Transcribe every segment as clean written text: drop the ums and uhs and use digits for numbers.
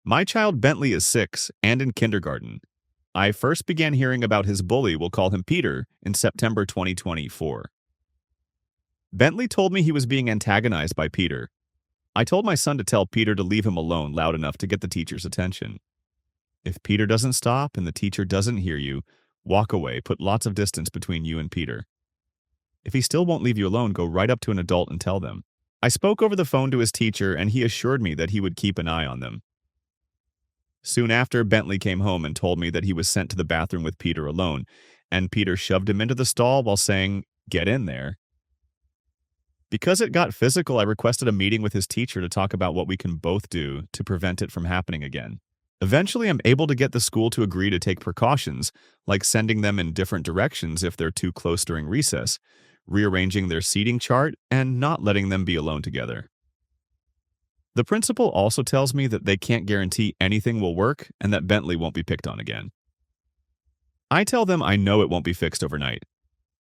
My child Bentley is 6 and in kindergarten. I first began hearing about his bully, we'll call him Peter, in September 2024. Bentley told me he was being antagonized by Peter. I told my son to tell Peter to leave him alone loud enough to get the teacher's attention. If Peter doesn't stop and the teacher doesn't hear you, walk away, put lots of distance between you and Peter. If he still won't leave you alone, go right up to an adult and tell them. I spoke over the phone to his teacher and he assured me that he would keep an eye on them. Soon after, Bentley came home and told me that he was sent to the bathroom with Peter alone, and Peter shoved him into the stall while saying, "Get in there." Because it got physical, I requested a meeting with his teacher to talk about what we can both do to prevent it from happening again. Eventually, I'm able to get the school to agree to take precautions, like sending them in different directions if they're too close during recess, rearranging their seating chart, and not letting them be alone together. The principal also tells me that they can't guarantee anything will work and that Bentley won't be picked on again. I tell them I know it won't be fixed overnight.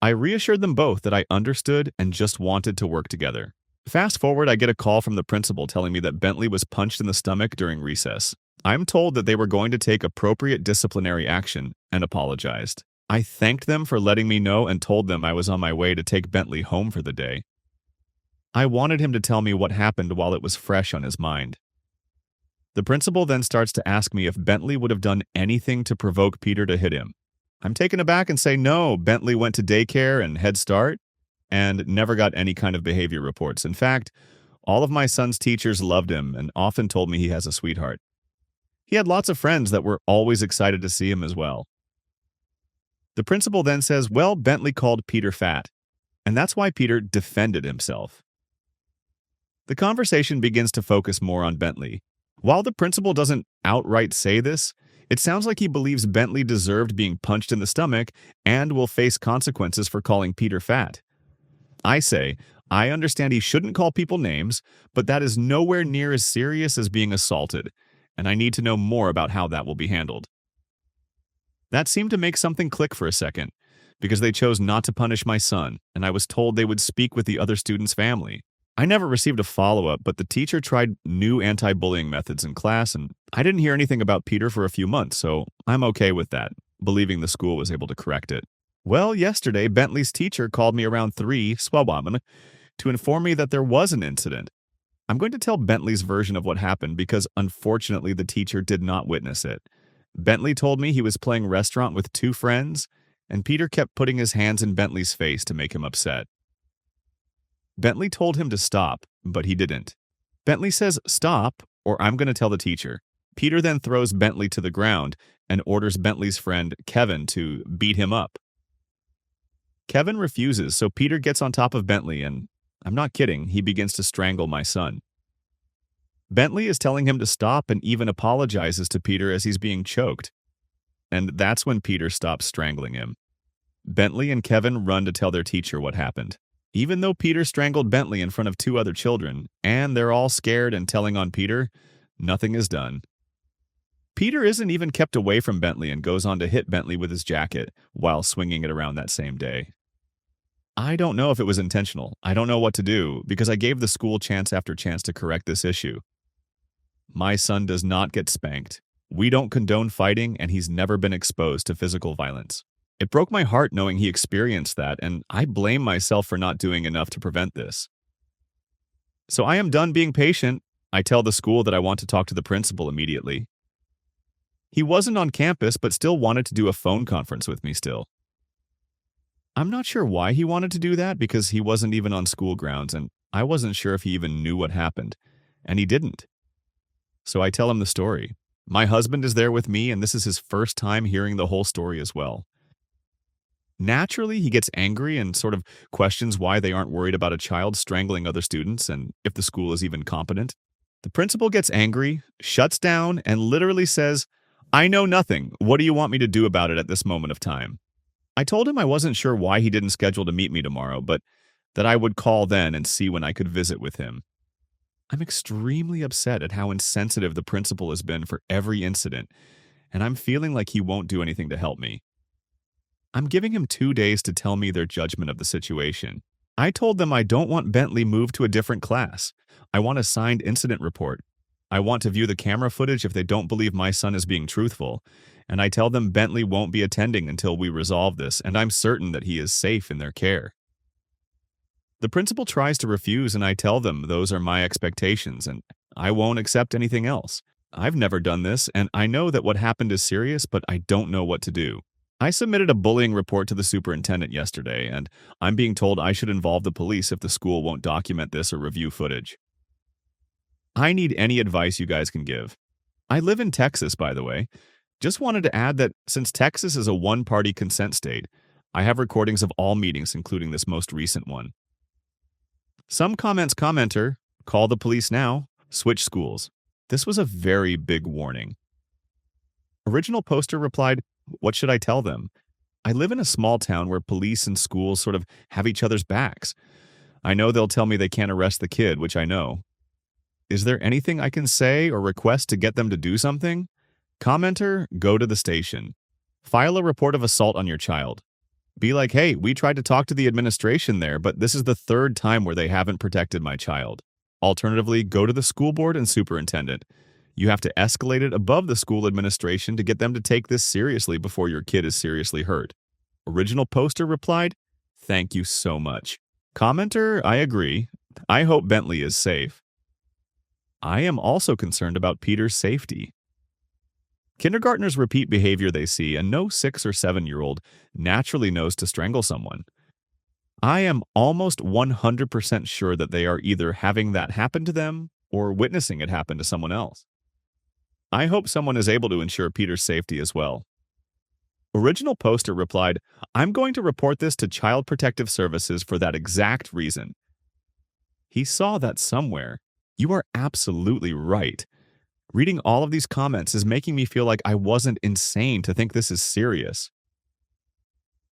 I reassured them both that I understood and just wanted to work together. Fast forward, I get a call from the principal telling me that Bentley was punched in the stomach during recess. I'm told that they were going to take appropriate disciplinary action and apologized. I thanked them for letting me know and told them I was on my way to take Bentley home for the day. I wanted him to tell me what happened while it was fresh on his mind. The principal then starts to ask me if Bentley would have done anything to provoke Peter to hit him. I'm taken aback and say no, Bentley went to daycare and Head Start and never got any kind of behavior reports. In fact, all of my son's teachers loved him and often told me he has a sweetheart. He had lots of friends that were always excited to see him as well. The principal then says, well, Bentley called Peter fat, and that's why Peter defended himself. The conversation begins to focus more on Bentley. While the principal doesn't outright say this, it sounds like he believes Bentley deserved being punched in the stomach and will face consequences for calling Peter fat. I say, I understand he shouldn't call people names, but that is nowhere near as serious as being assaulted, and I need to know more about how that will be handled. That seemed to make something click for a second, because they chose not to punish my son, and I was told they would speak with the other student's family. I never received a follow-up, but the teacher tried new anti-bullying methods in class, and I didn't hear anything about Peter for a few months, so I'm okay with that, believing the school was able to correct it. Well, yesterday, Bentley's teacher called me around 3 Swawaman to inform me that there was an incident. I'm going to tell Bentley's version of what happened because, unfortunately, the teacher did not witness it. Bentley told me he was playing restaurant with 2 friends, and Peter kept putting his hands in Bentley's face to make him upset. Bentley told him to stop, but he didn't. Bentley says, "Stop, or I'm going to tell the teacher." Peter then throws Bentley to the ground and orders Bentley's friend, Kevin, to beat him up. Kevin refuses, so Peter gets on top of Bentley and, I'm not kidding, he begins to strangle my son. Bentley is telling him to stop and even apologizes to Peter as he's being choked. And that's when Peter stops strangling him. Bentley and Kevin run to tell their teacher what happened. Even though Peter strangled Bentley in front of 2 other children, and they're all scared and telling on Peter, nothing is done. Peter isn't even kept away from Bentley and goes on to hit Bentley with his jacket while swinging it around that same day. I don't know if it was intentional. I don't know what to do because I gave the school chance after chance to correct this issue. My son does not get spanked. We don't condone fighting, and he's never been exposed to physical violence. It broke my heart knowing he experienced that, and I blame myself for not doing enough to prevent this. So I am done being patient. I tell the school that I want to talk to the principal immediately. He wasn't on campus, but still wanted to do a phone conference with me still. I'm not sure why he wanted to do that because he wasn't even on school grounds, and I wasn't sure if he even knew what happened, and he didn't. So I tell him the story. My husband is there with me, and this is his first time hearing the whole story as well. Naturally, he gets angry and sort of questions why they aren't worried about a child strangling other students and if the school is even competent. The principal gets angry, shuts down, and literally says, "I know nothing. What do you want me to do about it at this moment of time?" I told him I wasn't sure why he didn't schedule to meet me tomorrow, but that I would call then and see when I could visit with him. I'm extremely upset at how insensitive the principal has been for every incident, and I'm feeling like he won't do anything to help me. I'm giving him 2 days to tell me their judgment of the situation. I told them I don't want Bentley moved to a different class. I want a signed incident report. I want to view the camera footage if they don't believe my son is being truthful, and I tell them Bentley won't be attending until we resolve this, and I'm certain that he is safe in their care. The principal tries to refuse, and I tell them those are my expectations, and I won't accept anything else. I've never done this, and I know that what happened is serious, but I don't know what to do. I submitted a bullying report to the superintendent yesterday, and I'm being told I should involve the police if the school won't document this or review footage. I need any advice you guys can give. I live in Texas, by the way. Just wanted to add that since Texas is a one-party consent state, I have recordings of all meetings, including this most recent one. Some commenter, call the police now, switch schools. This was a very big warning. Original poster replied, what should I tell them? I live in a small town where police and schools sort of have each other's backs. I know they'll tell me they can't arrest the kid, which I know. Is there anything I can say or request to get them to do something? Commenter, go to the station. File a report of assault on your child. Be like, hey, we tried to talk to the administration there, but this is the third time where they haven't protected my child. Alternatively, go to the school board and superintendent. You have to escalate it above the school administration to get them to take this seriously before your kid is seriously hurt. Original poster replied, thank you so much. Commenter, I agree. I hope Bentley is safe. I am also concerned about Peter's safety. Kindergartners repeat behavior they see, and no 6 or 7-year-old naturally knows to strangle someone. I am almost 100% sure that they are either having that happen to them or witnessing it happen to someone else. I hope someone is able to ensure Peter's safety as well. Original poster replied, I'm going to report this to Child Protective Services for that exact reason. He saw that somewhere. You are absolutely right. Reading all of these comments is making me feel like I wasn't insane to think this is serious.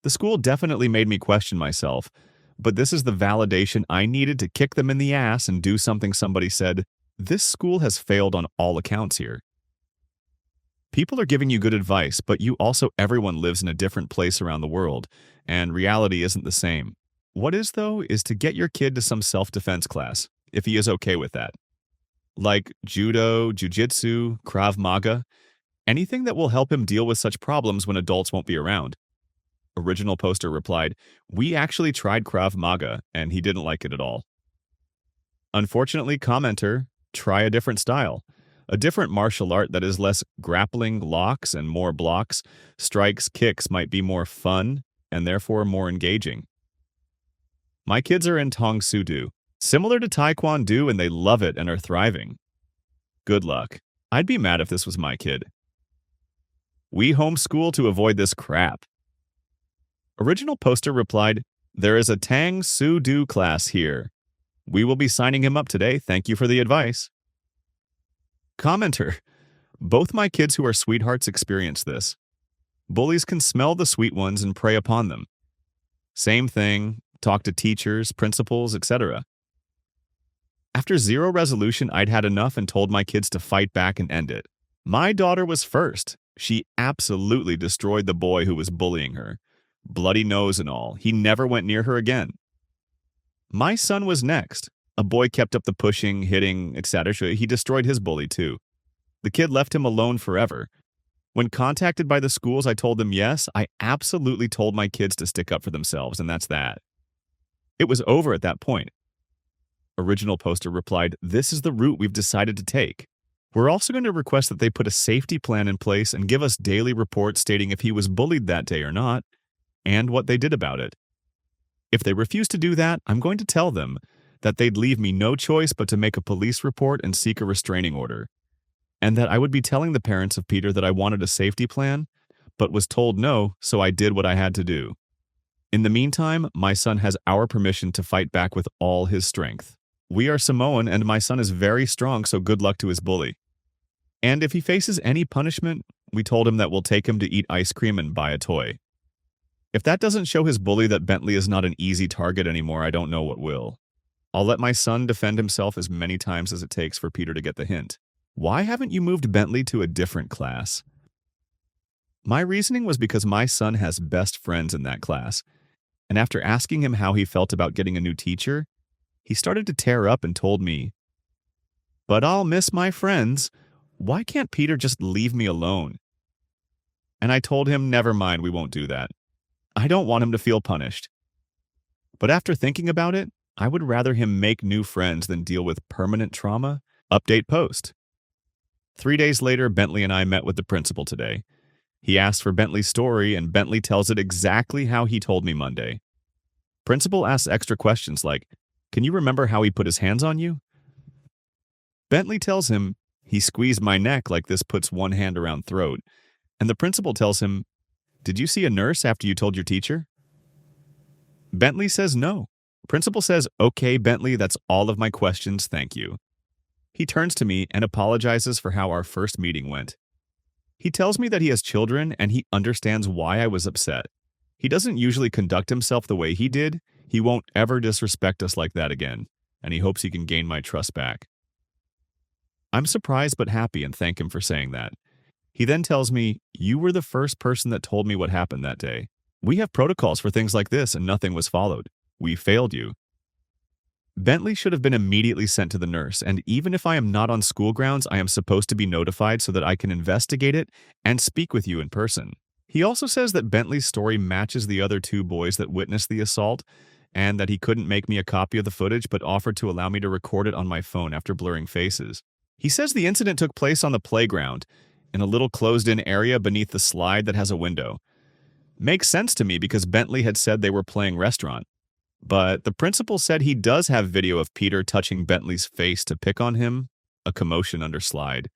The school definitely made me question myself, but this is the validation I needed to kick them in the ass and do something somebody said. This school has failed on all accounts here. People are giving you good advice, but everyone lives in a different place around the world, and reality isn't the same. What is, though, is to get your kid to some self-defense class, if he is okay with that. Like judo, jiu-jitsu, Krav Maga, anything that will help him deal with such problems when adults won't be around. Original poster replied, we actually tried Krav Maga, and he didn't like it at all. Unfortunately, commenter, try a different style. A different martial art that is less grappling locks and more blocks, strikes, kicks might be more fun and therefore more engaging. My kids are in Tong Soo Do, similar to Taekwondo, and they love it and are thriving. Good luck. I'd be mad if this was my kid. We homeschool to avoid this crap. Original poster replied, there is a Tang Soo Do class here. We will be signing him up today. Thank you for the advice. Commenter, both my kids who are sweethearts experience this. Bullies can smell the sweet ones and prey upon them. Same thing, talk to teachers, principals, etc. After zero resolution, I'd had enough and told my kids to fight back and end it. My daughter was first. She absolutely destroyed the boy who was bullying her. Bloody nose and all. He never went near her again. My son was next. A boy kept up the pushing, hitting, etc. He destroyed his bully too. The kid left him alone forever. When contacted by the schools, I told them yes, I absolutely told my kids to stick up for themselves, and that's that. It was over at that point. Original poster replied, this is the route we've decided to take. We're also going to request that they put a safety plan in place and give us daily reports stating if he was bullied that day or not, and what they did about it. If they refuse to do that, I'm going to tell them that they'd leave me no choice but to make a police report and seek a restraining order, and that I would be telling the parents of Peter that I wanted a safety plan, but was told no, so I did what I had to do. In the meantime, my son has our permission to fight back with all his strength. We are Samoan, and my son is very strong, so good luck to his bully. And if he faces any punishment, we told him that we'll take him to eat ice cream and buy a toy. If that doesn't show his bully that Bentley is not an easy target anymore, I don't know what will. I'll let my son defend himself as many times as it takes for Peter to get the hint. Why haven't you moved Bentley to a different class? My reasoning was because my son has best friends in that class, and after asking him how he felt about getting a new teacher, he started to tear up and told me, but I'll miss my friends. Why can't Peter just leave me alone? And I told him, never mind, we won't do that. I don't want him to feel punished. But after thinking about it, I would rather him make new friends than deal with permanent trauma. Update post. 3 days later, Bentley and I met with the principal today. He asked for Bentley's story, and Bentley tells it exactly how he told me Monday. Principal asks extra questions like, can you remember how he put his hands on you? Bentley tells him, he squeezed my neck like this puts one hand around throat. And the principal tells him, did you see a nurse after you told your teacher? Bentley says no. Principal says, okay, Bentley, that's all of my questions, thank you. He turns to me and apologizes for how our first meeting went. He tells me that he has children and he understands why I was upset. He doesn't usually conduct himself the way he did. He won't ever disrespect us like that again, and he hopes he can gain my trust back. I'm surprised but happy and thank him for saying that. He then tells me, you were the first person that told me what happened that day. We have protocols for things like this and nothing was followed. We failed you. Bentley should have been immediately sent to the nurse, and even if I am not on school grounds, I am supposed to be notified so that I can investigate it and speak with you in person. He also says that Bentley's story matches the other 2 boys that witnessed the assault, and that he couldn't make me a copy of the footage but offered to allow me to record it on my phone after blurring faces. He says the incident took place on the playground, in a little closed-in area beneath the slide that has a window. Makes sense to me because Bentley had said they were playing restaurant. But the principal said he does have video of Peter touching Bentley's face to pick on him, a commotion under slide,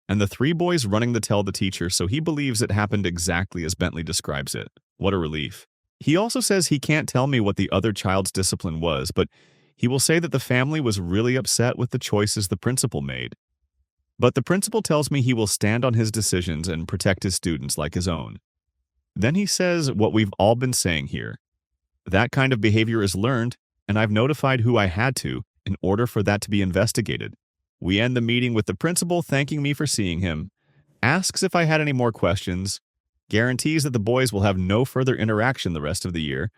and the 3 boys running to tell the teacher, so he believes it happened exactly as Bentley describes it. What a relief. He also says he can't tell me what the other child's discipline was, but he will say that the family was really upset with the choices the principal made. But the principal tells me he will stand on his decisions and protect his students like his own. Then he says what we've all been saying here. That kind of behavior is learned, and I've notified who I had to in order for that to be investigated. We end the meeting with the principal thanking me for seeing him, asks if I had any more questions, guarantees that the boys will have no further interaction the rest of the year,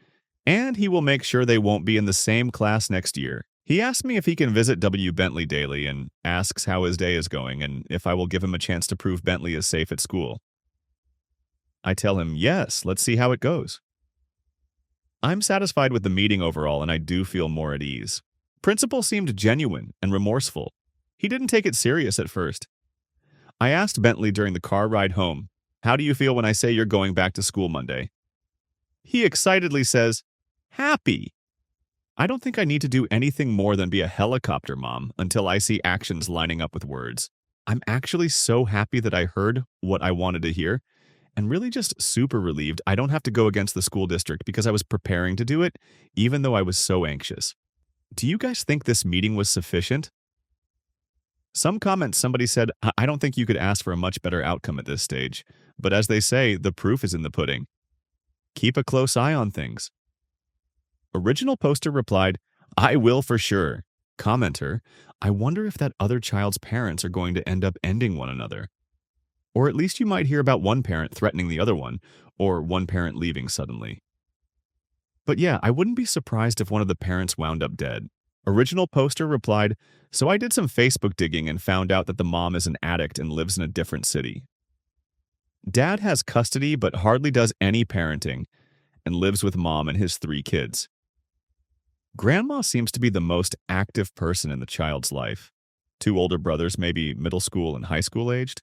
and he will make sure they won't be in the same class next year. He asks me if he can visit W. Bentley daily and asks how his day is going and if I will give him a chance to prove Bentley is safe at school. I tell him, yes, let's see how it goes. I'm satisfied with the meeting overall, and I do feel more at ease. Principal seemed genuine and remorseful. He didn't take it serious at first. I asked Bentley during the car ride home, how do you feel when I say you're going back to school Monday? He excitedly says, happy. I don't think I need to do anything more than be a helicopter mom until I see actions lining up with words. I'm actually so happy that I heard what I wanted to hear, and really just super relieved I don't have to go against the school district because I was preparing to do it, even though I was so anxious. Do you guys think this meeting was sufficient? Some comments somebody said, I don't think you could ask for a much better outcome at this stage, but as they say, the proof is in the pudding. Keep a close eye on things. Original poster replied, I will for sure. Commenter, I wonder if that other child's parents are going to end up ending one another. Or at least you might hear about one parent threatening the other one, or one parent leaving suddenly. But yeah, I wouldn't be surprised if one of the parents wound up dead. Original poster replied, so I did some Facebook digging and found out that the mom is an addict and lives in a different city. Dad has custody but hardly does any parenting and lives with mom and his 3 kids. Grandma seems to be the most active person in the child's life. 2 older brothers, maybe middle school and high school aged.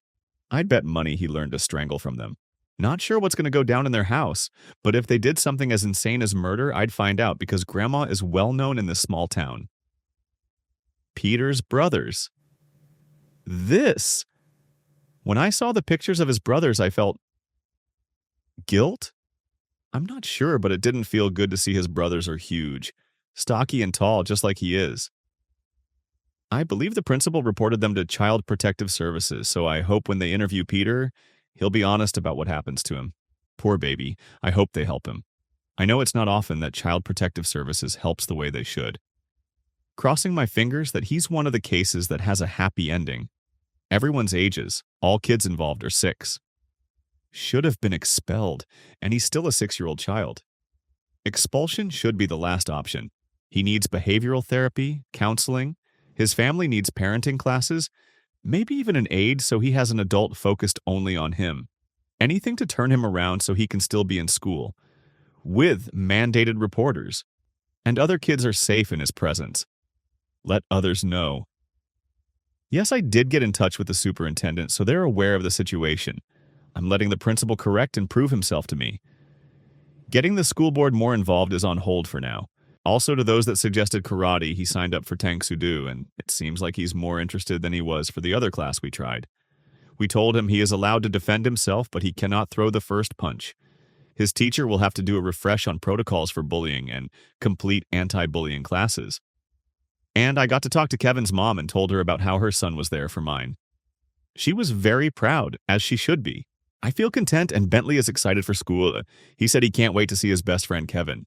I'd bet money he learned to strangle from them. Not sure what's going to go down in their house, but if they did something as insane as murder, I'd find out because Grandma is well known in this small town. Peter's brothers. This. When I saw the pictures of his brothers, I felt guilt? I'm not sure, but it didn't feel good to see his brothers are huge, stocky and tall just like he is. I believe the principal reported them to Child Protective Services, so I hope when they interview Peter, he'll be honest about what happens to him. Poor baby. I hope they help him. I know it's not often that Child Protective Services helps the way they should. Crossing my fingers that he's one of the cases that has a happy ending. Everyone's ages, all kids involved are 6. Should have been expelled, and he's still a 6-year-old child. Expulsion should be the last option. He needs behavioral therapy, counseling. His family needs parenting classes, maybe even an aide so he has an adult focused only on him. Anything to turn him around so he can still be in school, with mandated reporters. And other kids are safe in his presence. Let others know. Yes, I did get in touch with the superintendent, so they're aware of the situation. I'm letting the principal correct and prove himself to me. Getting the school board more involved is on hold for now. Also, to those that suggested karate, he signed up for Tang Soo Do, and it seems like he's more interested than he was for the other class we tried. We told him he is allowed to defend himself, but he cannot throw the first punch. His teacher will have to do a refresh on protocols for bullying and complete anti-bullying classes. And I got to talk to Kevin's mom and told her about how her son was there for mine. She was very proud, as she should be. I feel content and Bentley is excited for school. He said he can't wait to see his best friend Kevin.